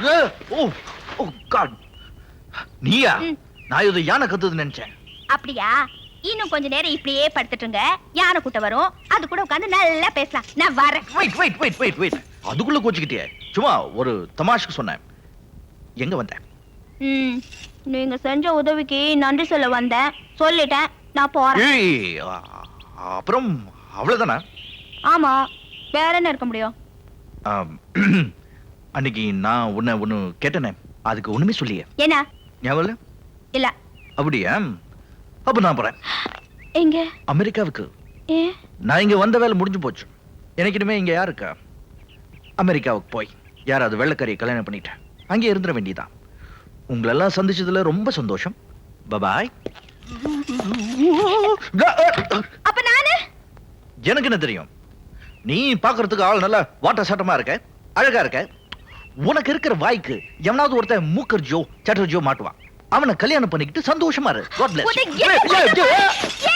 ஓ ஓ God, நீயா? நான் இது யானை கத்துதுன்னு நினைச்சேன். அப்படியா? இன்னும் கொஞ்ச நேரம் இப்படியே படுத்துட்டுங்க, யானை கூட்ட வரும், அது கூட உட்கார்ந்து நல்லா பேசலாம். நான் வரேன். Wait wait wait wait wait, அதுக்குள்ள கோச்சுக்கிட்டியே? சும்மா ஒரு தமாஷுக்கு சொன்னேன். எங்க வந்த? நீங்க செஞ்ச உதவிக்கு நன்றி சொல்ல வந்தேன். சொல்லிட்டேன், நான் போறேன். ஏய், அப்புறம் அவ்வளவுதானா? ஆமா, வேற என்ன இருக்க முடியும்? ஆம், அன்னைக்கு நான் ஒண்ணு கேட்டேனே, அதுக்கு ஒண்ணுமே சொல்லியே. என்ன? ஞாபகம் இல்ல? இல்ல. அப்படியா? அப்ப நான் போறேன். எங்க? அமெரிக்காவுக்கு. ஏ? நான் இங்க வந்த வேலை முடிஞ்சு போச்சு. எனக்கு இனிமே இங்க யாரு இருக்கா? அமெரிக்காவுக்கு போய் யாராவது வெள்ளைக்காரியை கல்யாணம் பண்ணிட்டேன், அங்கே இருந்துட வேண்டியதான். உங்களெல்லாம் சந்திச்சதுல ரொம்ப சந்தோஷம். பபாய். அப்ப நானு? எனக்கு என்ன தெரியும்? நீ பாக்குறதுக்கு ஆள் நல்ல வாட்ட சாட்டமா இருக்க, அழகா இருக்க. உனக்கு இருக்கிற வாய்க்கு எவனாவது ஒருத்தன் மூக்கர்ஜியோ சட்டர்ஜியோ மாட்டுவான். அவனை கல்யாணம் பண்ணிக்கிட்டு சந்தோஷமா இரு. God bless you.